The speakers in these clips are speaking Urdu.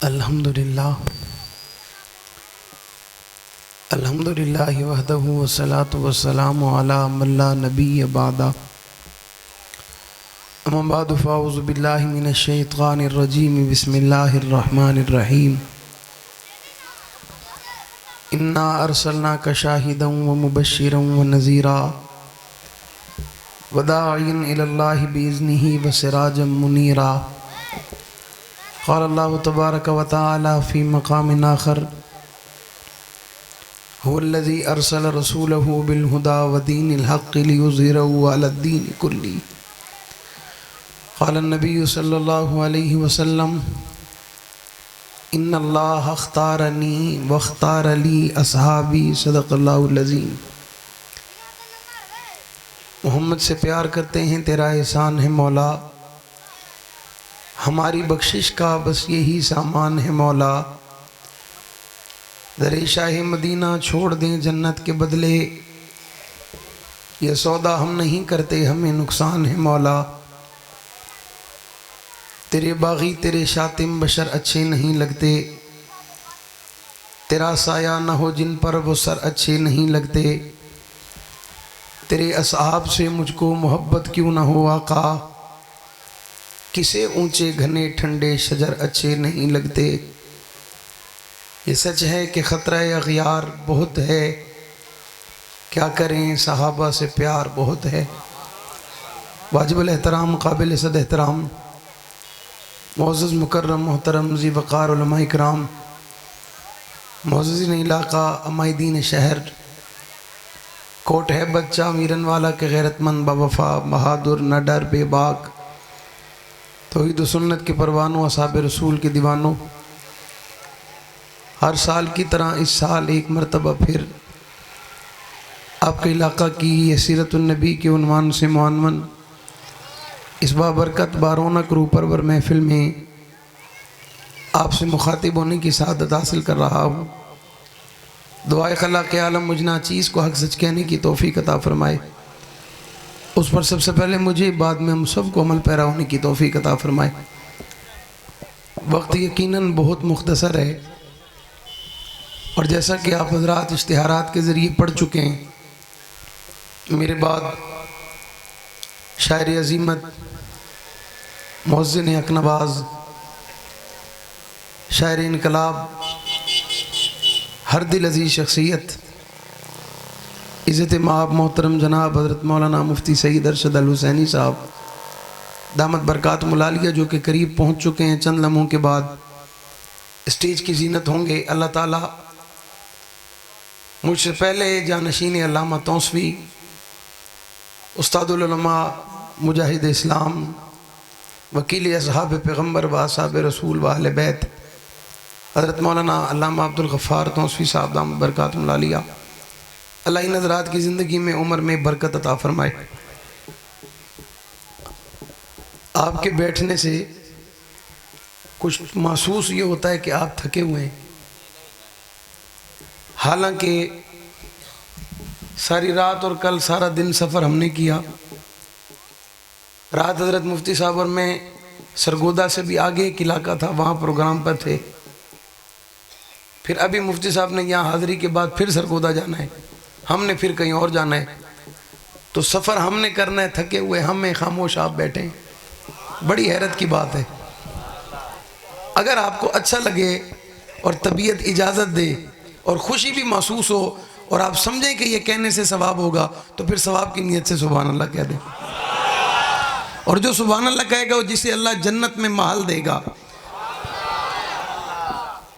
الحمدللہ وحدہ والصلاة والسلام علی من لا نبی بعدہ اما بعد فاعوذ باللہ من الشیطان الرجیم بسم اللہ الرحمن الرحیم انا ارسلناک شاہدا ومبشرا ونذیرا وداعیا الی اللہ باذنہ وسراجا منیرا قال اللہ تبارک و تعالی فی مقام آخر هو الذي ارسل رسوله بالهدى ودين الحق ليظهره على الدين كله قال النبي صلى الله عليه وسلم ان الله اختارني واختار لي اصحابي صدق الله العظيم۔ محمد سے پیار کرتے ہیں، تیرا احسان ہے مولا، ہماری بخشش کا بس یہی سامان ہے مولا، در شاہ مدینہ چھوڑ دیں جنت کے بدلے، یہ سودا ہم نہیں کرتے ہمیں نقصان ہے مولا، تیرے باغی تیرے شاتم بشر اچھے نہیں لگتے، تیرا سایہ نہ ہو جن پر وہ سر اچھے نہیں لگتے، تیرے اصحاب سے مجھ کو محبت کیوں نہ ہو آقا، کسے اونچے گھنے ٹھنڈے شجر اچھے نہیں لگتے۔ یہ سچ ہے کہ خطرہ اغیار بہت ہے، کیا کریں صحابہ سے پیار بہت ہے۔ واجب الاحترام قابل صد احترام معزز مکرم محترم ذی وقار علماء کرام، معززین علاقہ عمائدین شہر، کوٹ ہے بچہ میرن والا کے غیرت مند باوفا بہادر نہ ڈر بے باک، توحید و سنت کے پروانوں، اصحاب رسول کے دیوانوں، ہر سال کی طرح اس سال ایک مرتبہ پھر آپ کے علاقہ کی سیرت النبی کے عنوان سے معنون اس بابرکت بارونق روح پرور محفل میں آپ سے مخاطب ہونے کی سعادت حاصل کر رہا ہوں۔ دعائے خلاق عالم مجھ ناچیز کو حق سچ کہنے کی توفیق عطا فرمائے، اس پر سب سے پہلے مجھے بعد میں ہم سب کو عمل پیرا ہونے کی توفیق عطا فرمائے۔ وقت یقیناً بہت مختصر ہے، اور جیسا کہ آپ حضرات اشتہارات کے ذریعے پڑھ چکے ہیں، میرے بعد شاعر عظیمت، محسن حق نواز، شاعر انقلاب، ہر دل عزیز شخصیت، عزت مآب محترم جناب حضرت مولانا مفتی سید ارشد الحسینی صاحب دامت برکاتہم العالیہ، جو کہ قریب پہنچ چکے ہیں، چند لمحوں کے بعد اسٹیج کی زینت ہوں گے۔ اللہ تعالیٰ مجھ سے پہلے جانشین علامہ توسوی، استاد العلماء، مجاہد اسلام، وکیل اصحاب پیغمبر و اصحاب رسول و اہل بیت، حضرت مولانا علامہ عبدالغفار توسوی صاحب دامت برکاتہم العالیہ، اللہ ان حضرات کی زندگی میں عمر میں برکت عطا فرمائے۔ آپ کے بیٹھنے سے کچھ محسوس یہ ہوتا ہے کہ آپ تھکے ہوئے ہیں، حالانکہ ساری رات اور کل سارا دن سفر ہم نے کیا۔ رات حضرت مفتی صاحب اور میں سرگودا سے بھی آگے ایک علاقہ تھا، وہاں پروگرام پر تھے، پھر ابھی مفتی صاحب نے یہاں حاضری کے بعد پھر سرگودا جانا ہے، ہم نے پھر کہیں اور جانا ہے، تو سفر ہم نے کرنا ہے، تھکے ہوئے ہم میں خاموش آپ بیٹھے ہیں۔ بڑی حیرت کی بات ہے، اگر آپ کو اچھا لگے اور طبیعت اجازت دے اور خوشی بھی محسوس ہو اور آپ سمجھیں کہ یہ کہنے سے ثواب ہوگا، تو پھر ثواب کی نیت سے سبحان اللہ کہہ دیں، اور جو سبحان اللہ کہے گا وہ جسے اللہ جنت میں محل دے گا۔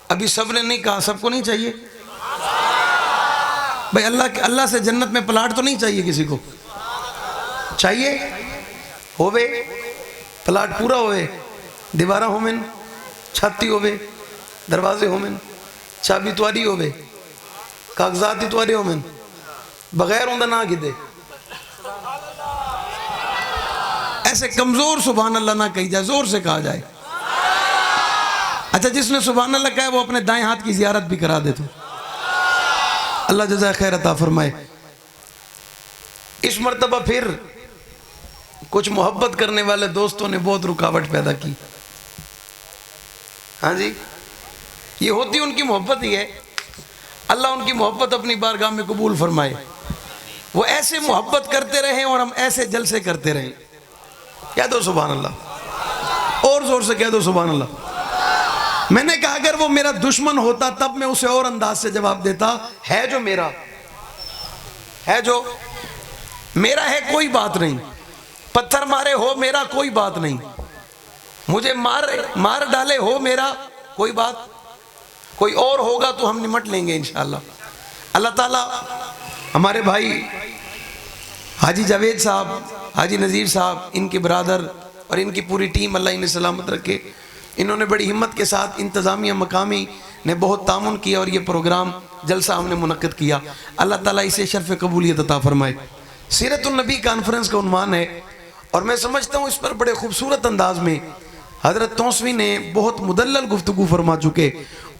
ابھی سب نے نہیں کہا، سب کو نہیں چاہیے بھئی، اللہ سے جنت میں پلاٹ تو نہیں چاہیے کسی کو؟ چاہیے ہوئے پلاٹ پورا ہوئے، دیوارہ ہومن، چھاتی ہوئے، دروازے ہومن، چابی تواری ہوئے، کاغذاتی تواری ہومن، بغیر ہوندہ نہ گدے، ایسے کمزور سبحان اللہ نہ کہی جائے، زور سے کہا جائے۔ اچھا، جس نے سبحان اللہ کہا ہے وہ اپنے دائیں ہاتھ کی زیارت بھی کرا دے تو اللہ جزائے خیر عطا فرمائے۔ اس مرتبہ پھر کچھ محبت کرنے والے دوستوں نے بہت رکاوٹ پیدا کی۔ ہاں جی، یہ ہوتی ان کی محبت ہی ہے. اللہ ان کی محبت اپنی بارگاہ میں قبول فرمائے. وہ ایسے محبت کرتے رہیں اور ہم ایسے جلسے کرتے رہیں. کہہ دو سبحان اللہ, اور زور سے کہہ دو سبحان اللہ. میں نے کہا اگر وہ میرا دشمن ہوتا تب میں اسے اور انداز سے جواب دیتا. ہے جو میرا ہے کوئی بات نہیں. پتھر مارے ہو میرا کوئی بات نہیں. مجھے مار ڈالے ہو میرا کوئی بات. کوئی اور ہوگا تو ہم نمٹ لیں گے انشاءاللہ. اللہ تعالیٰ ہمارے بھائی حاجی جاوید صاحب, حاجی نذیر صاحب, ان کے برادر اور ان کی پوری ٹیم, اللہ انہیں سلامت رکھے. انہوں نے بڑی ہمت کے ساتھ, انتظامیہ مقامی نے بہت تعاون کیا اور یہ پروگرام جلسہ ہم نے منعقد کیا. اللہ تعالیٰ اسے شرف قبولیت عطا فرمائے. سیرت النبی کانفرنس کا عنوان ہے اور میں سمجھتا ہوں اس پر بڑے خوبصورت انداز میں حضرت توسوی نے بہت مدلل گفتگو فرما چکے.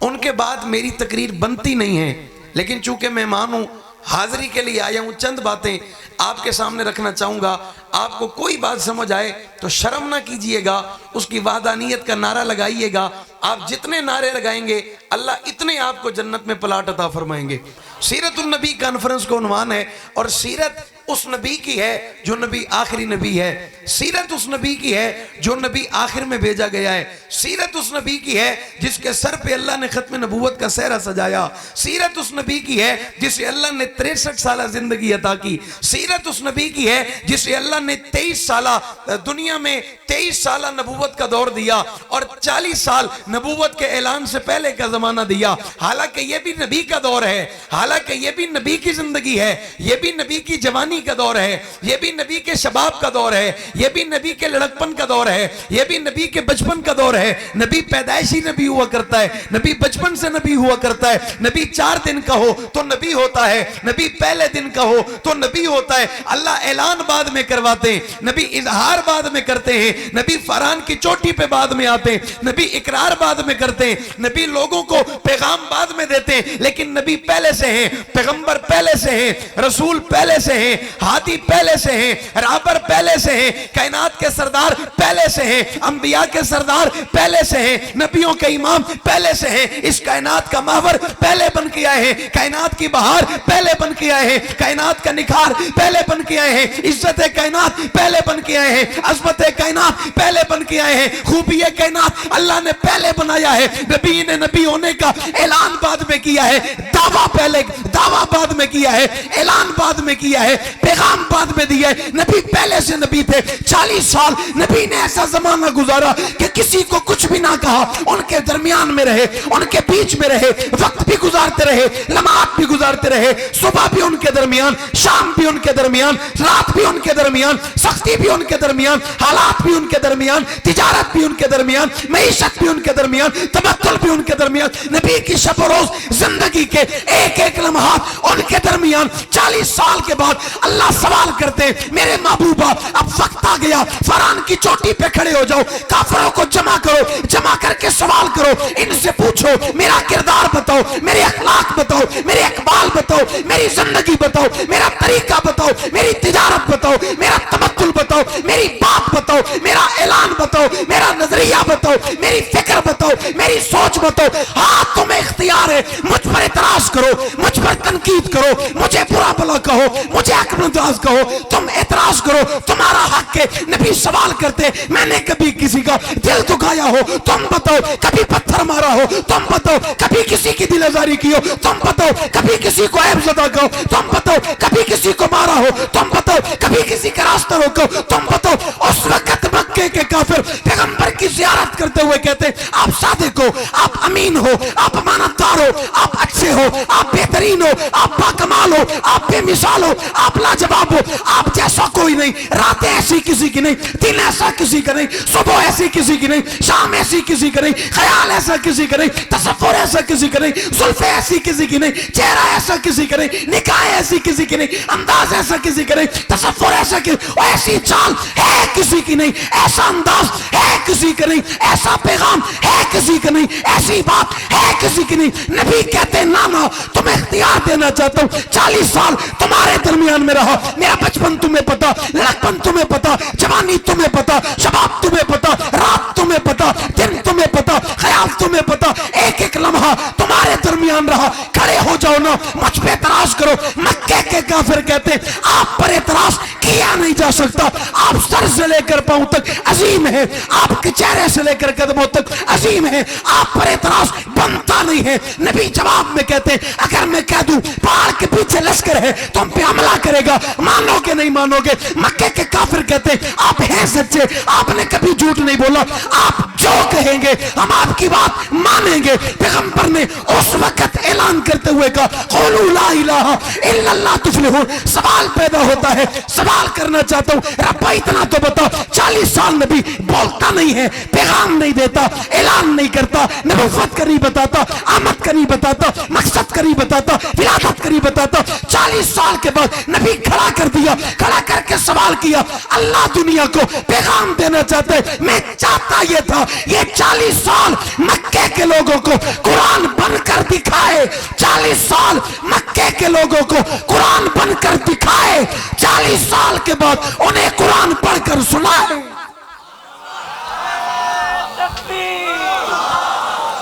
ان کے بعد میری تقریر بنتی نہیں ہے, لیکن چونکہ مہمان ہوں, حاضری کے لیے آیا ہوں, چند باتیں آپ کے سامنے رکھنا چاہوں گا. آپ کو کوئی بات سمجھ آئے تو شرم نہ کیجئے گا, اس کی وحدانیت کا نعرہ لگائیے گا. آپ جتنے نعرے لگائیں گے اللہ اتنے آپ کو جنت میں پلاٹ عطا فرمائیں گے. سیرت النبی کانفرنس کا عنوان ہے اور سیرت اس نبی کی ہے جو نبی آخری نبی ہے. سیرت اس نبی کی ہے جو نبی آخر میں بھیجا گیا ہے. سیرت اس نبی کی ہے جس کے سر پہ اللہ نے ختم نبوت کا سہرا سجایا. سیرت اس نبی کی ہے جسے اللہ نے 63 سالہ زندگی عطا کی. سیرت اس نبی کی ہے جسے اللہ نے 23 سالہ دنیا میں 23 سالہ نبوت کا دور دیا اور 40 سال نبوت کے اعلان سے پہلے کا زمانہ دیا. حالانکہ یہ بھی نبی کا دور ہے, حالانکہ یہ بھی نبی کی زندگی ہے, یہ بھی نبی کی جوانی کا دور ہے, یہ بھی نبی کے شباب کا دور ہے, یہ بھی نبی کے لڑکپن کا دور ہے, یہ بھی نبی کے بچپن کا دور ہے. نبی پیدائشی نبی ہوا کرتا ہے, نبی بچپن سے نبی ہوا کرتا ہے. نبی 4 دن کا ہو تو نبی ہوتا ہے, نبی پہلے دن کا ہو تو نبی ہوتا ہے. اللہ اعلان بعد میں کرواتے ہیں, نبی اظہار بعد میں کرتے ہیں, نبی فران کی چوٹی پہ بعد میں آتے ہیں, نبی اقرار بعد میں کرتے ہیں, نبی لوگوں کو پیغام بعد میں دیتے ہیں. لیکن نبی پہلے سے ہیں, پیغمبر پہلے سے ہیں, رسول پہلے سے ہیں, ہادی پہلے سے ہیں, رابر پہلے سے ہیں, کائنات کے سردار پہلے سے ہیں, انبیاء کے سردار پہلے سے ہیں, نبیوں کے امام پہلے سے ہیں, اس کائنات کا محور پہلے بن کے آئے ہیں, کائنات کی بہار پہلے بن کے آئے ہیں, کائنات کا نکھار پہلے بن کے آئے ہیں, عزت کائنات پہلے بن کے آئے ہیں, عظمت کائنات پہلے بن کے آئے ہیں, خوبی کائنات اللہ نے پہلے بنایا ہے. نبی نے نبی ہونے کا اعلان بعد میں کیا ہے, دعویٰ بعد میں کیا ہے, اعلان بعد میں کیا ہے, پیغام بعد میں دیا ہے. نبی پہلے سے نبی تھے. 40 سال نبی نے ایسا زمانہ گزارا کہ کسی کو کچھ بھی نہ کہا, ان کے درمیان میں رہے, ان کے بیچ میں رہے, وقت بھی گزارتے رہے, لمحات بھی گزارتے رہے, صبح بھی ان کے درمیان, شام بھی ان کے درمیان, رات بھی ان کے درمیان, سختی بھی ان کے درمیان, حالات بھی ان کے درمیان, تجارت بھی ان کے درمیان, معیشت بھی ان کے درمیان, تبتل بھی ان کے درمیان. نبی کی شب و روز زندگی کے ایک ایک لمحات ان کے درمیان. 40 سال کے بعد اللہ سوال کرتے ہیں, میرے محبوبہ اب وقت آ گیا, فران کی چوٹی پہ کھڑے ہو جاؤ, کافروں کو جمع کرو, جمع کر کے سوال کرو, ان سے پوچھو میرا کردار بتاؤ, میرے اخلاق بتاؤ, میرے اقبال بتاؤ, میری زندگی بتاؤ, میرا طریقہ بتاؤ, میری تجارت بتاؤ, میرا تبتل بتاؤ, میری بات بتاؤ, میرا اعلان بتاؤ, میرا نظریہ بتاؤ, میری فکر بتاؤ, میری سوچ بتاؤ. ہاں تمہیں اختیار ہے, مجھ پر اعتراض کرو, مجھ پر تنقید کرو, مجھے برا بھلا کہو, مجھے حق مجاز کہو, تم اعتراض کرو, تمہارا حق ہے. نبی سوال کرتے, میں نے کبھی کسی کا دل دکھایا ہو تم بتاؤ, کبھی پتھر مارا ہو تم بتاؤ, کبھی کسی کی دل آزاری کی ہو تم بتاؤ, کبھی کسی کو عیب زدہ کہو تم بتاؤ, کبھی کسی کو مارا ہو تم بتاؤ, کبھی کسی کا راستہ روکو تم بتاؤ. اس وقت مکے کے کافر پیغمبر کی زیارت کرتے ہوئے کہتے, آپ صادق ہو, آپ امین ہو, آپ امانتدار ہو, آپ اچھے ہو, آپ بہترین ہو, آپ باکمال ہو, آپ بے مثال ہو, آپ لاجواب ہو, آپ جیسا کوئی نہیں. راتیں ایسی کسی کی نہیں, دن ایسا کسی کا نہیں, صبح ایسی کسی کی نہیں, شام ایسی کسی کا نہیں, خیال ایسا کسی کا نہیں, تصور ایسا کسی کا نہیں, زلفیں ایسی کسی کی نہیں, چہرہ ایسا کسی کا نہیں, نکاح ایسی کسی کی نہیں, انداز ایسا کسی کا نہیں, تصور ایسا ایسی چال ہے کسی کی نہیں, ایسا انداز ہے کسی کا نہیں, ایسا پیغام ہے کسی کا نہیں, ایسی بات ہے کسی کی نہیں. نبی کہتے نانا تمہیں اختیار دینا چاہتا ہوں, 40 سال تمہارے درمیان میں رہا, میرا بچپن تمہیں پتا, لڑکپن تمہیں پتا, جوانی تمہیں پتا, شباب تمہیں پتا, رات تمہیں پتا, دن تمہیں پتا, خیال خیال تمہیں پتا ایک ایک لمحہ تمہارے درمیان رہا. کھڑے ہو جاؤ نا, مجھ پہ اعتراض کرو. مکے کے کافر کہتے آپ پر اعتراض کیا نہیں جا سکتا, آپ سر سے لے کر پاؤں تک عظیم ہیں, آپ کے چہرے سے لے کر قدموں تک عظیم ہیں, آپ پر اعتراض بنتا نہیں ہے. نبی جواب میں کہتے اگر میں کہہ دوں پہاڑ کے پیچھے لشکر ہے تو ہم پہ حملہ کرے گا, مانو گے نہیں مانو گے؟ مکے کے کافر کہتے آپ ہیں سچے, آپ نے کبھی جھوٹ نہیں بولا, آپ جو کہیں گے ہم آپ کی بات مانیں گے. پیغمبر نے اس وقت اعلان کرتے ہوئے کہا قولوا لا الہ الا اللہ تفلحون. سوال پیدا ہوتا ہے, سوال کرنا چاہتا ہوں, ربا اتنا تو بتا, 40 سال نبی بولتا نہیں ہے, پیغام نہیں دیتا, اعلان نہیں کرتا, نبوت کا نہیں بتاتا, آمد کا نہیں بتاتا, مقصد کا نہیں بتاتا, ولادت کا نہیں بتاتا. 40 سال کے بعد نبی کھڑا کر دیا, کھڑا کر کے سوال کیا, اللہ دنیا کو پیغام دینا چاہتے, میں چاہتا یہ تھا یہ 40 سال مکے کے لوگوں کو قرآن بن کر دکھائے, 40 سال مکے کے لوگوں کو قرآن بن کر دکھائے, 40 سال کے بعد انہیں قرآن پڑھ کر سنائے.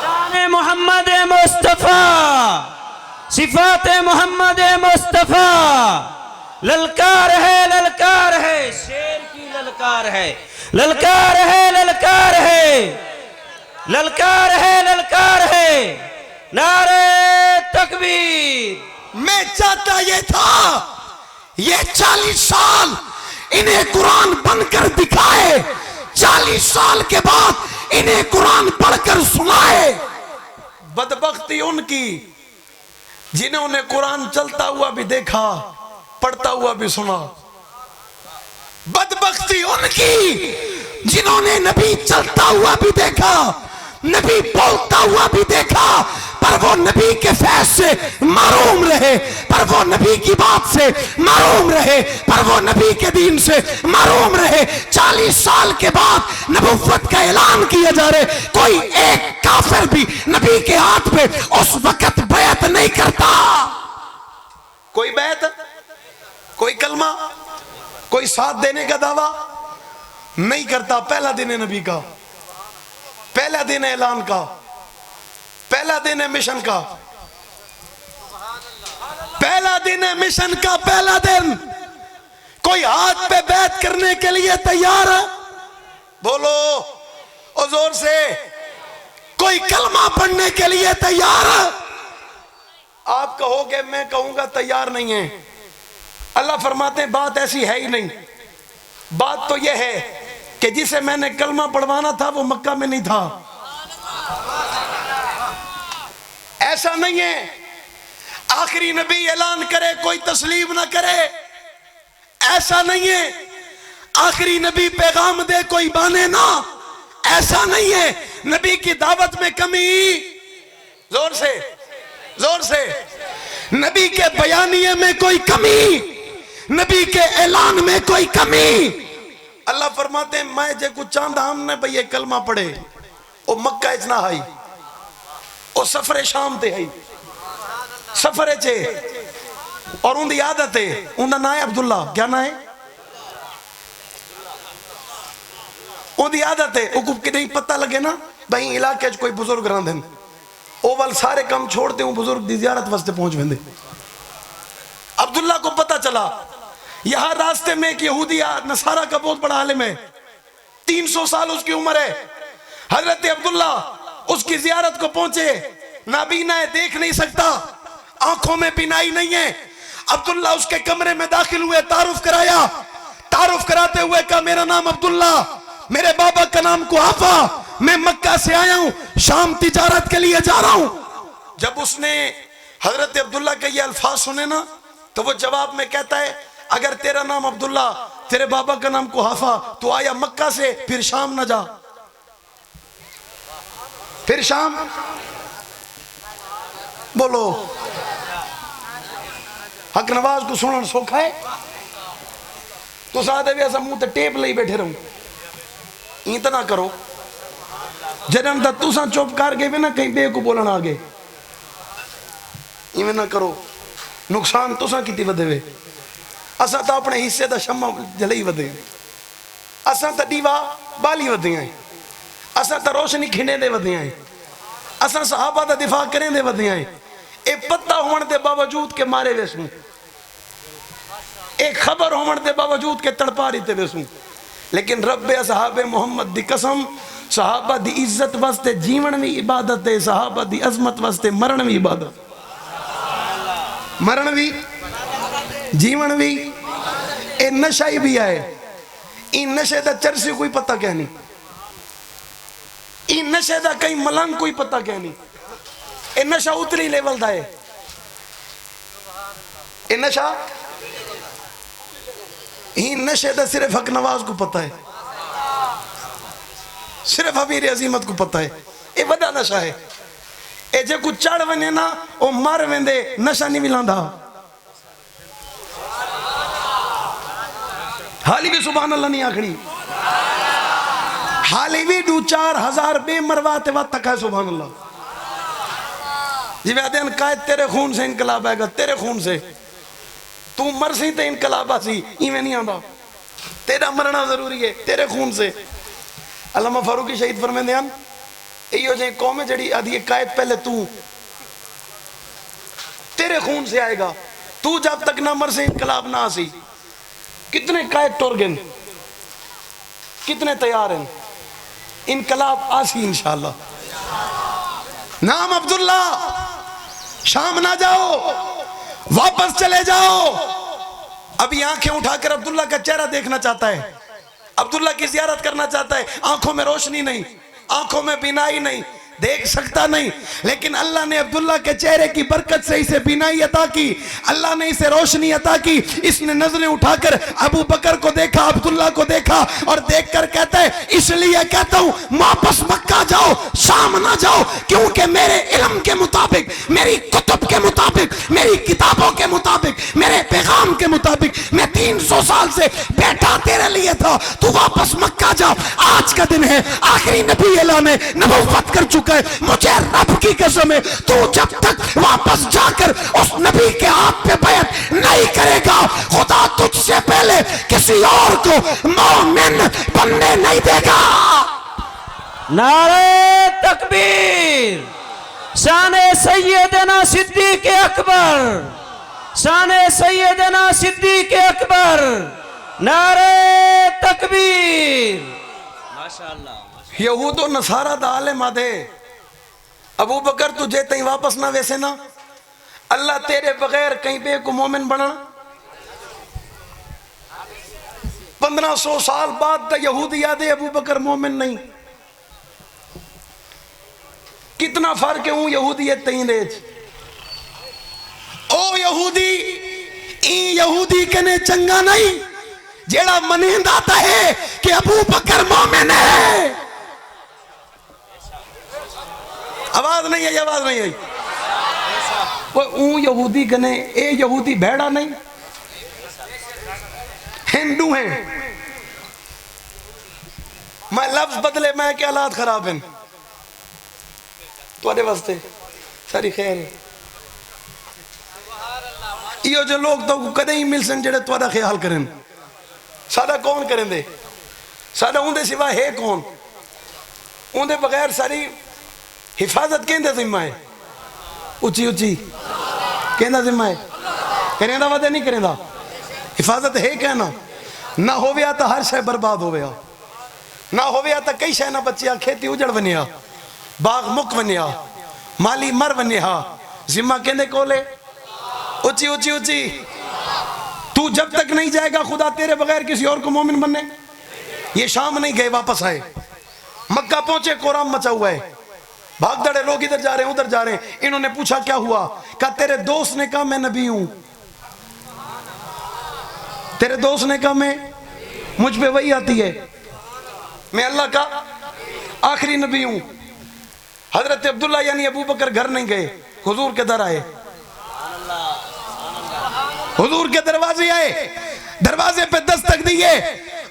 شان محمد مصطفیٰ, صفات محمد مصطفیٰ, للکار ہے شیر کی للکار ہے, للکار ہے للکار ہے, للکار ہے, نعرہ تکبیر. میں چاہتا یہ تھا یہ 40 سال انہیں قرآن بن کر دکھائے, 40 سال کے بعد انہیں قرآن پڑھ کر سنائے. بدبختی ان کی جنہوں نے قرآن چلتا ہوا بھی دیکھا, پڑھتا ہوا بھی سنا. بدبختی ان کی جنہوں نے نبی چلتا ہوا بھی دیکھا, نبی بولتا ہوا بھی دیکھا, پر وہ نبی کے فیض سے محروم رہے, پر وہ نبی کی بات سے محروم رہے, پر وہ نبی کے دین سے محروم رہے. 40 سال کے بعد نبوت کا اعلان کیا جا رہے, کوئی ایک کافر بھی نبی کے ہاتھ پہ اس وقت بیعت نہیں کرتا. کوئی بیعت, کوئی کلمہ, کوئی ساتھ دینے کا دعویٰ نہیں کرتا. پہلا دن ہے نبی کا, پہلا دن ہے اعلان کا, پہلا دن ہے مشن کا, پہلا دن ہے مشن کا, پہلا دن. کوئی ہاتھ پہ بیعت کرنے کے لیے تیار ہے؟ بولو اور زور سے. کوئی کلمہ پڑھنے کے لیے تیار ہے؟ آپ کہو گے میں کہوں گا تیار نہیں ہے. اللہ فرماتے ہیں بات ایسی ہے ہی نہیں. بات تو یہ ہے کہ جسے میں نے کلمہ پڑھوانا تھا وہ مکہ میں نہیں تھا. ایسا نہیں ہے آخری نبی اعلان کرے کوئی تسلیم نہ کرے, ایسا نہیں ہے آخری نبی پیغام دے کوئی مانے نہ, ایسا نہیں ہے. نبی کی دعوت میں کمی, زور سے زور سے, نبی کے بیانیے میں کوئی کمی, نبی کے اعلان میں کوئی کمی. اللہ فرماتے ہیں میں جے کچھ چاند ہم نے بھئی یہ کلمہ پڑھے او مکہ اتنا ہائی, او سفر شام تے ہائی, سفر چے, اور ان دی عادت ہے, ان دا نام ہے عبداللہ. کیا نام ہے؟ ان دی عادت ہے, او کو نہیں پتہ لگے نا بھئی علاقے کوئی بزرگ رہن دیں, او وال سارے کام چھوڑتے ہوں بزرگ دی زیارت واسطے پہنچ ویندے. عبداللہ کو پتہ چلا یہاں راستے میں ایک یہودی نصارہ کا بہت بڑا عالم ہے, 300 سال اس کی عمر ہے. حضرت عبداللہ اس کی زیارت کو پہنچے, نابینا ہے, دیکھ نہیں سکتا, آنکھوں میں بینائی نہیں ہے. عبداللہ اس کے کمرے میں داخل ہوئے, تعارف کرایا, تعارف کراتے ہوئے کہا میرا نام عبداللہ, میرے بابا کا نام قحافہ, میں مکہ سے آیا ہوں, شام تجارت کے لیے جا رہا ہوں. جب اس نے حضرت عبداللہ کے یہ الفاظ سنے نا تو وہ جواب میں کہتا ہے اگر تیرا نام عبداللہ, تیرے بابا کا نام قحافہ, تو آیا مکہ سے پھر شام نہ جا, پھر شام. بولو حق نواز کو سنن سوکھا ہے؟ تو ساتھ ہے ایسا منہ تے ٹیپ لئی بیٹھے رہوں, اتنا کرو جنہاں دا تو ساں چوپ کار گئے نا کہیں بے کو بولن آگے, یہ نہ کرو. نقصان تو ساں کیتی ودے وے, اساں تا اپنے حصے دا شمع جلئی ودے, اساں تا دیوا بالی ودے ہیں, اساں تا روشنی کھنے دے ودے ہیں, اساں صحابہ دا دفاع کریں دے ودیاں ہیں، اے پتہ ہونے دے باوجود کے مارے ویسوں، ایک خبر ہونے دے باوجود کے تڑپاری تے ویسوں، لیکن رب صحابہ محمد دی قسم صحابہ دی عزت واسطے جیون بھی عبادت ہے، صحابہ دی عظمت واسطے مرن بھی عبادت، مرن بھی جیون بھی، اے نشائی بھی آئے، این نشے دا چرسی کوئی پتہ کہنی، این نشے دا کئی ملنگ کوئی پتہ کہنی، اے نشہ اتری لیول دا ہے، اے نشہ این نشے دا صرف حق نواز کو پتہ ہے، صرف امیر عظیمت کو پتہ ہے، اے وڈا نشہ ہے، اے جے کو چڑھ ونے نا او مار ویندے نشہ نہیں ملاندا، حالی بھی سبحان اللہ نہیں آکھنی، حالی بھی 2-4 بے مرواتے وقت تک ہے سبحان اللہ، جی ویدین قائد تیرے خون سے انقلاب آئے گا، تیرے خون سے تو مرسی تے انقلاب آسی ایمیں نہیں آندا، تیرا مرنا ضروری ہے تیرے خون سے۔ علامہ فاروقی شہید فرمین دیان ایو جائیں قوم جڑی آدھی قائد پہلے تو تیرے خون سے آئے گا، تو جب تک نہ مرسی انقلاب نہ آسی، کتنے قائد ٹور گئن، کتنے تیار ہیں، انقلاب آسی انشاءاللہ۔ نام عبداللہ، شام نہ جاؤ، واپس چلے جاؤ، ابھی آنکھیں اٹھا کر عبداللہ کا چہرہ دیکھنا چاہتا ہے، عبداللہ کی زیارت کرنا چاہتا ہے، آنکھوں میں روشنی نہیں، آنکھوں میں بینائی نہیں، دیکھ سکتا نہیں، لیکن اللہ نے عبداللہ کے چہرے کی برکت سے اسے بینائی عطا کی، اللہ نے اسے روشنی عطا کی، اس نے نظریں اٹھا کر ابو بکر کو دیکھا، عبداللہ کو دیکھا، اور دیکھ کر کہتا ہے اس لیے کہتا ہوں واپس مکہ جاؤ، شام نہ جاؤ، کیونکہ میرے علم کے مطابق، میری کتب کے مطابق، میری کتابوں کے مطابق، میرے پیغام کے مطابق میں 300 سال سے بیٹھا تیرے لیے تھا، تو واپس مکہ جا، آج کا دن ہے، آخری نبی اعلان نبوت کر چکا ہے، مجھے رب کی قسم ہے تو جب تک واپس جا کر اس نبی کے ہاتھ پہ بیعت نہیں کرے گا، خدا تجھ سے پہلے کسی اور کو مومن بننے نہیں دے گا۔ نعرہ تکبیر، شان سیدنا صدیق اکبر، شان سیدنا صدیق اکبر، نعرہ تکبیر۔ ماشاءاللہ، یہود و نصارہ دا عالم آدھے ابو بکر تجھے تہیں واپس نہ ویسے نا، اللہ تیرے بغیر کہیں بے کو مومن بنا۔ 1500 سال بعد دا یہودی آدھے ابو بکر مومن نہیں، کتنا فرق ہے ہوں یہودیت تہیں دیج۔ او یہودی، این یہودی کنے چنگا نہیں جیڑا منیند آتا ہے کہ ابو بکر مومن ہے۔ آواز نہیں ہے، آواز نہیں ہے، وہ اون یہودی کنے، اے یہودی بھیڑا نہیں، ہندو ہیں، میں لفظ بدلے میں کہ حالات خراب ہیں تو آدھے واسطے ساری خیر ہے، یہ جو لوگ تو کدے ہی مل سن جڑے تو آدھا خیال کریں، سادہ کون کریں دے، سادہ اون دے سوا ہے کون، اون دے بغیر ساری حفاظت کہندے ذمہ ہے، اچھی اچھی کہندہ ذمہ ہے، کریں دا وعدے نہیں کریں دا، حفاظت ہے کہنا، نہ ہویا تا ہر شے برباد ہویا، نہ ہویا تا کئی شے نہ بچیا، کھیتی اجڑ ونیا، باغ مک ونیا، مالی مر ونیا، ذمہ کہندے کولے، اچھی اچھی اچھی، تو جب تک نہیں جائے گا خدا تیرے بغیر کسی اور کو مومن بننے۔ یہ شام نہیں گئے، واپس آئے، مکہ پہنچے، قرآن مچا ہوا ہے، بھاگ دڑے لوگ ادھر جا رہے ہیں ادھر جا رہے ہیں، انہوں نے پوچھا کیا ہوا، کہا تیرے دوست نے کہا میں نبی ہوں، تیرے دوست نے کہا میں، مجھ پہ وہی آتی ہے، میں اللہ کا آخری نبی ہوں۔ حضرت عبداللہ یعنی ابو بکر گھر نہیں گئے، حضور کے در آئے، حضور کے دروازے آئے، دروازے پہ دستک دیے،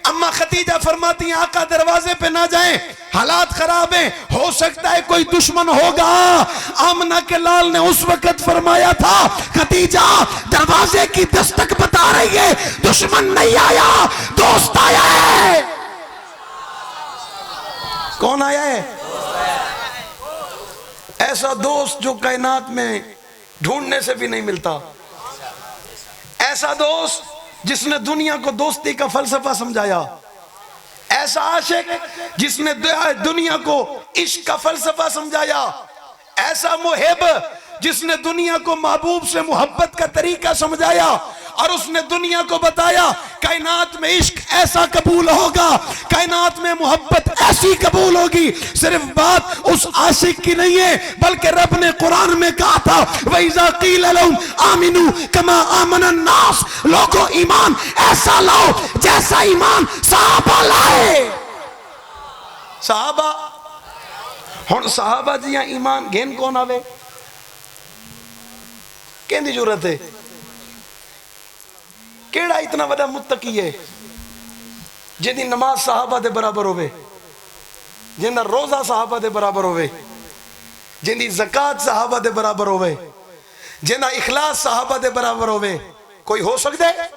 اما خدیجہ فرماتی ہیں آقا دروازے پہ نہ جائیں، حالات خراب ہیں، ہو سکتا ہے کوئی دشمن ہوگا۔ آمنہ کے لال نے اس وقت فرمایا تھا خدیجہ دروازے کی دستک بتا رہی ہے، دشمن نہیں آیا، دوست آیا ہے۔ کون آیا ہے؟ ایسا دوست جو کائنات میں ڈھونڈنے سے بھی نہیں ملتا، ایسا دوست جس نے دنیا کو دوستی کا فلسفہ سمجھایا، ایسا عاشق جس نے دنیا کو عشق کا فلسفہ سمجھایا، ایسا محب جس نے دنیا کو محبوب سے محبت کا طریقہ سمجھایا، اور اس نے دنیا کو بتایا کائنات میں عشق ایسا قبول ہوگا، کائنات میں محبت ایسی قبول ہوگی۔ صرف بات اس عاشق کی نہیں ہے، بلکہ رب نے قرآن میں کہا تھا وَإِذَا قِيلَ لَهُمْ آمِنُوا كَمَا آمَنَ النَّاسُ، لوگو ایمان ایسا لاؤ جیسا ایمان صحابہ لائے۔ صحابہ ہن صحابہ جیاں ایمان گھن کون آوے؟ کہندی ضرورت ہے؟ کیڑا اتنا بڑا متقی ہے جن دی نماز صحابہ دے برابر ہوئے، جن دا روزہ صحابہ دے برابر ہوئے، جن دی زکاة صحابہ دے برابر ہوئے، جن دا اخلاص صحابہ دے برابر ہوئے؟ کوئی ہو سکتا ہے؟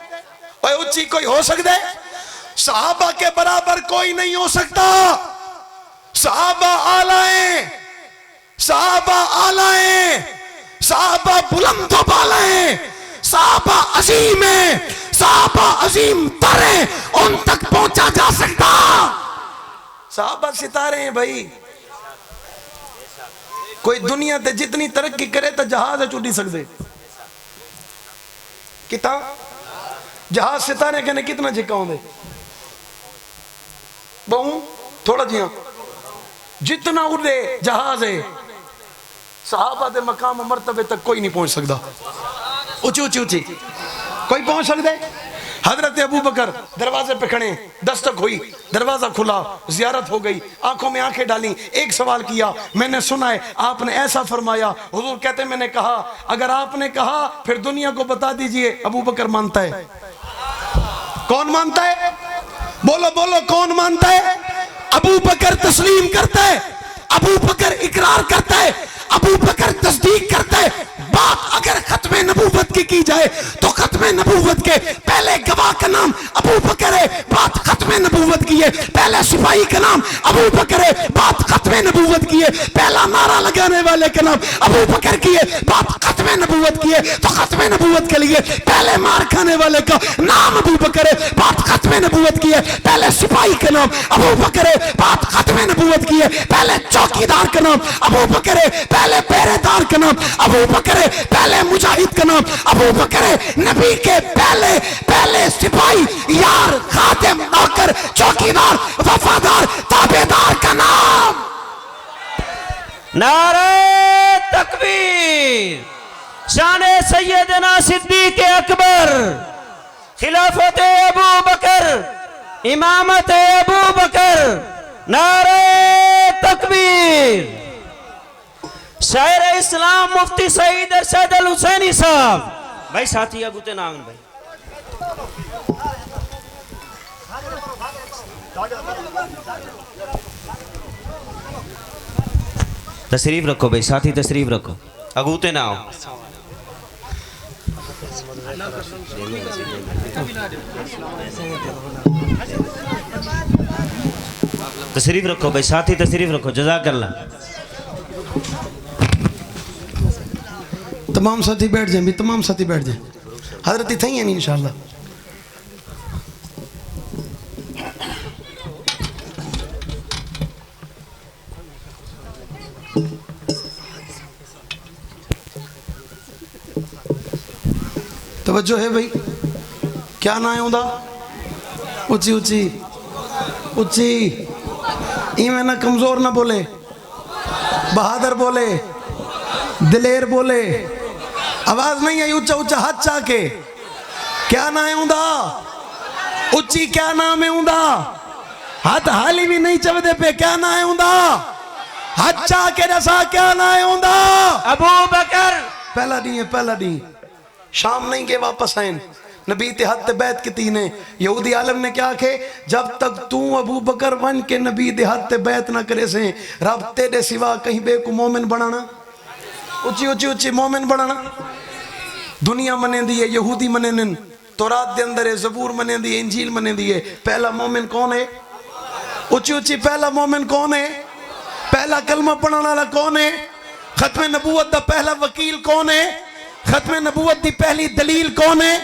اوہ اچھی کوئی ہو سکتا ہے؟ صحابہ کے برابر کوئی نہیں ہو سکتا۔ صحابہ اعلیٰ ہیں، صحابہ اعلیٰ ہیں، صحابہ بلند و بالا ہیں، صحابہ عظیم ہیں، صحابہ عظیم تر ہیں، ان تک پہنچا جا سکتا۔ صحابہ ستارے ہیں بھائی، کوئی دنیا تے جتنی ترقی کرے تو جہاز چوٹی سکتے، کتنا جہاز ستارے کہنے کتنا جھکا ہوں دے بہوں تھوڑا جیاں جتنا اڑے جہاز ہے، صحابہ دے مقام و مرتبے تک کوئی نہیں پہنچ سکتا۔ اچھی اچھی اچھی کوئی پہنچ سکتے؟ حضرت ابو بکر دروازے پہ کھڑے، دستک ہوئی، دروازہ کھلا، زیارت ہو گئی، آنکھوں میں آنکھیں ڈالی، ایک سوال کیا، میں نے سنا ہے آپ نے ایسا فرمایا۔ حضور کہتے میں نے کہا اگر آپ نے کہا پھر دنیا کو بتا دیجئے ابو بکر مانتا ہے۔ کون مانتا ہے؟ بولو بولو کون مانتا ہے؟ ابو بکر تسلیم کرتا ہے، ابو بکر اقرار کرتا ہے، ابو بکر تصدیق کرتا ہے۔ بات اگر ختم نبوت کی جائے تو ختم نبوت کے پہلے گواہ کا نام ابو بکر ہے، بات ختم نبوت کی ہے، پہلے سپاہی کا نام ابو بکر ہے، بات ختم نبوت کی ہے، پہلا نعرہ لگانے والے کا نام ابو بکر کی ہے، بات ختم نبوت کی ہے، تو ختم نبوت کے لیے پہلے مار کھانے والے کا نام ابو بکر ہے، بات ختم نبوت کی ہے، پہلے سپاہی کا نام ابو بکر ہے، بات ختم نبوت کی ہے، پہلے چوکیدار کا نام ابو بکر ہے، پہلے پہرے دار کا نام ابو بکر ہے، پہلے مجاہد کا نام ابو بکر ہے، نبی کے پہلے سپاہی یار خادم نوکر چوکیدار وفادار تابعدار کا نام۔ نعرہ تکبیر، شان سیدنا صدیق اکبر، خلافت ابو بکر، امامت ابو بکر، نعرہ تکبیر۔ شاعر اسلام مفتی سعید ارشاد الحسینی صاحب بھائی ساتھی ابو تناغن بھائی تشریف رکھو بھائی، ساتھی تشریف رکھو، اگوتے نہ ہو، تشریف رکھو بھائی، ساتھی تشریف رکھو، جزاک اللہ۔ تمام ساتھی بیٹھ جائیں بھی، تمام ساتھی بیٹھ جائیں، حضرت تھیں ہیں نہیں انشاءاللہ۔ توجہ ہے بھائی، کیا نہ ہے ہوندہ؟ اچھی اچھی اچھی ایمیں نہ کمزور نہ بولے، بہادر بولے، دلیر بولے، آواز نہیں ہے، اچھا اچھا ہاتھ چاہ کے کیا نہ ہے ہوندہ؟ اچھی کیا نام ہے ہوندہ؟ ہاتھ حالی بھی نہیں چودے پہ کیا نہ ہے ہوندہ؟ ہاتھ چاہ کے جیسا کیا نہ ہے ہوندہ؟ ابو بکر پہلا نہیں ہے، پہلا نہیں، شام نہیں کے واپس آئیں، نبی تحت بیعت کی تین ہے۔ یہودی عالم نے کیا کہے جب تک تو ابو بکر بن کے نبی تحت بیعت نہ کرے سے رب تیرے سوا کہیں بے کو مومن بنانا، اچھی اچھی اچھی مومن بنانا۔ دنیا منے دی ہے، یہودی منے نن، تورات دے اندر ہے، زبور منے دی ہے، انجیل منے دی ہے، پہلا مومن کون ہے؟ اچھی اچھی پہلا مومن کون ہے؟ پہلا کلمہ پڑھنے والا کون ہے؟ ختم نبوت دا پہلا وکیل کون ہے؟ ختم نبوت دی پہلی دلیل کون ہے؟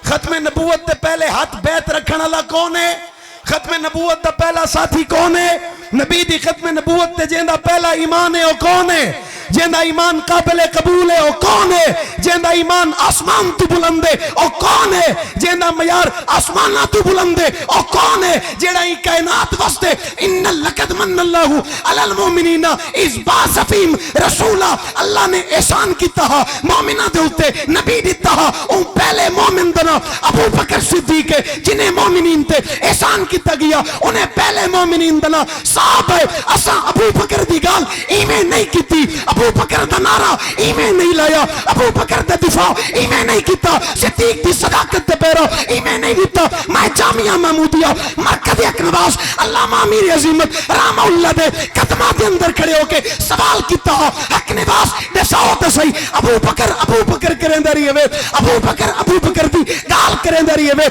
ختم نبوت دے پہلے ہاتھ بیعت رکھن والا کون ہے؟ ختم نبوت دا پہلا ساتھی کون ہے؟ نبی دی ختم نبوت تے جیندہ پہلا ایمان ہے او کون ہے؟ جیندہ ایمان قابل قبول ہے او کون ہے؟ جیندہ ایمان آسمان تو بلند ہے او کون ہے؟ جیندہ معیار آسمانہ تو بلند ہے او کون ہے؟ جیڑا ہی کائنات وستے ان لقد من اللہ علی المومنین اذ بعث فیہم رسولا، اللہ نے احسان کیتا ہے مومنہ دے ہوتے نبی دیتا ہے ان پہلے مومن دنا ابو بکر صدیق ہے جنہیں مومنین تے احسان کیتا گیا انہیں پہلے مومنین دنا صاحب ہے اسا ابو بکر دی گال ایمیں نہیں کیتی، ابو بکر دا نعرہ ایمیں نہیں لایا، ابو بکر دا دفاع ایمیں نہیں کیتا، صدیق دی صداقت دے پیرو ایمیں نہیں دیتا۔ میں جامعہ محمودیہ مرکز اکنواس علامہ امیر عظیمت رحمہ اللہ دے قدمہ دے اندر کھڑے ہو کے سوال کیتا اکنواس دے ساؤت صحیح ابو بکر کریں دے رہی ہے، ابو بکر دی گال کریں دے رہی ہے،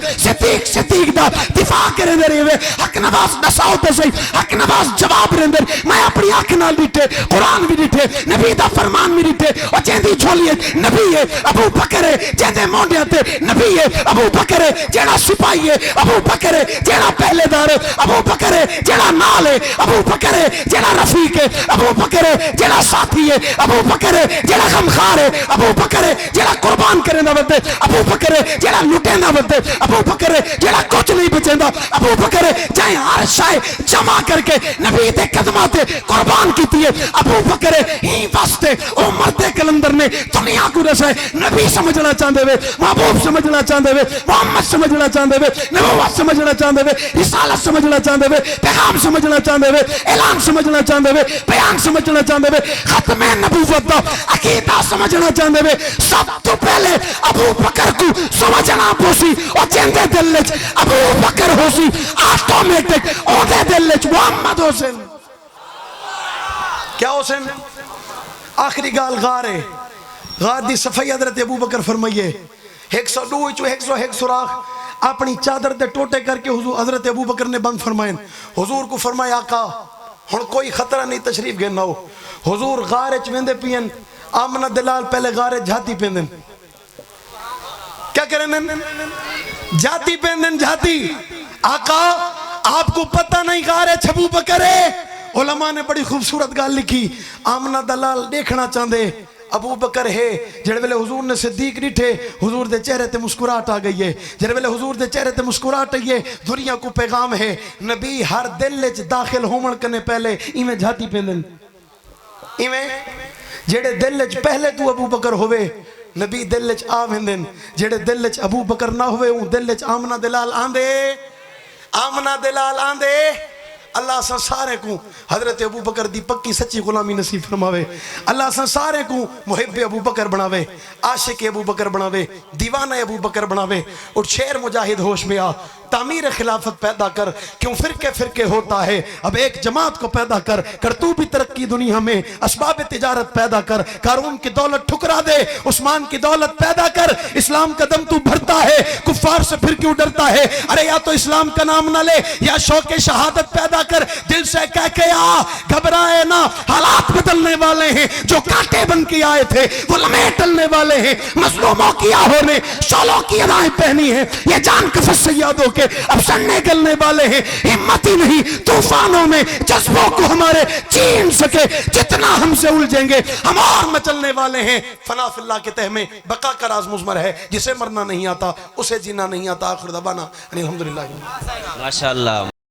صدیق دا دفاع کریں دے رہی ہے، اکنواس دے ساؤت صحیح اکنواس جواب رہن دے میں اپنی آنکھنال ڈٹھے قرآن بھی ڈٹھے نبی دا فرمان بھی ڈٹھے اور جیندی جھولی ہے نبی ہے ابو بکر ہے، جیندے مونڈیاں تے نبی ہے ابو بکر ہے، جیڑا سپاہی ہے ابو بکر ہے، جیڑا پہلے دار ہے ابو بکر ہے، جیڑا نال ہے ابو بکر ہے، جیڑا رفیق ہے ابو بکر ہے، جیڑا ساتھی ہے ابو بکر ہے، جیڑا غمخوار ہے ابو بکر ہے، جیڑا قربان کرے نہ ودے ابو بکر ہے، جیڑا لٹے نہ ودے ابو بکر ہے، جیڑا کچھ نہیں بچیندا ابو بکر ہے، جائیں ہر شے جمع کر کے نبی دے قدماں تے قربان کیتی ہے ابو بکر ہے۔ ہی واسطے او مرد کلندر نے دنیا کو رسائے نبی سمجھنا چاہندے وے، محبوب سمجھنا چاہندے وے، محمد سمجھنا چاہندے وے، نبوت سمجھنا چاہندے وے، رسالت سمجھنا چاہندے وے، پیغام سمجھنا چاہندے وے، اعلان سمجھنا چاہندے وے، بیان سمجھنا چاہندے وے، ختم نبوت دا عقیدہ سمجھنا چاہندے وے۔ سب تو پہلے ابو بکر کو سمجھنا پوسی اور جیندے دل وچ ابو بکر ہو سی آٹومیٹک او دے دل وچ محمد حسین کیا حسین آخری گال غار ہے، غار دی صفحی حضرت ابو بکر فرمائیے 102 چو 101 سراخ اپنی چادر دے ٹوٹے کر کے حضرت ابو بکر نے بند فرمائیں، حضور کو فرمایا آقا ہن کوئی خطرہ نہیں تشریف گئے نہ ہو۔ حضور غار چویندے پین آمنہ دلال پہلے غار جھاتی پیندن، کیا کریں جھاتی پیندن جھاتی، آقا آپ کو پتہ نہیں غار ابو بکر ہے۔ علماء نے بڑی خوبصورت گال لکھی، آمنہ دلال دیکھنا چاندے ابو بکر ہے، جڑے ویلے حضور نے صدیق ڈٹھے حضور دے چہرے تے مسکراہٹ آ گئی ہے، جڑے ویلے حضور دے چہرے تے مسکراہٹ آئی ہے دنیا کو پیغام ہے نبی ہر دل وچ داخل ہومن کنے پہلے ایویں جھاتی پیندن، ایویں جڑے دل وچ پہلے تو ابو بکر ہوئے نبی دل وچ آ ویندن، جڑے دل وچ ابو بکر نہ ہوئے اون دل وچ آمنہ دلال آندے، آمنہ دلال آندے۔ اللہ سن سارے کو حضرت ابو بکر دی پکی سچی غلامی نصیب فرماوے، اللہ سن سارے کو محب ابو بکر بناوے، عاشق ابو بکر بناوے، دیوانہ ابو بکر بناوے۔ اور شیر مجاہد ہوش میں آ، تعمیر خلافت پیدا کر، کیوں فرقے فرقے ہوتا ہے، اب ایک جماعت کو پیدا کر، کر تو بھی ترقی دنیا میں، اسباب تجارت پیدا کر، قارون کی دولت ٹھکرا دے، عثمان کی دولت پیدا کر، اسلام کا دم تو بھرتا ہے، کفار سے پھر کیوں ڈرتا ہے، ارے یا تو اسلام کا نام نہ لے یا شوق شہادت پیدا کر، دل سے کہہ کے آ، گھبرائے نہ، حالات بدلنے والے ہیں، جو کانٹے بن کے آئے تھے وہ لمحے ٹلنے والے ہیں، مظلوموں کی آہوں نے شولوں کی ادائیں پہنی ہیں، یہ جان کفس سیادوں کے اب سننے گلنے والے ہیں، ہمت ہی نہیں طوفانوں میں جذبوں کو ہمارے چین سکے، جتنا ہم سے الجھیں گے ہم اور مچلنے والے ہیں۔ فنا فی اللہ کے تہ میں بقا کا راز مضمر ہے، جسے مرنا نہیں آتا اسے جینا نہیں آتا۔ آخر دعوانا الحمدللہ۔ ماشاءاللہ۔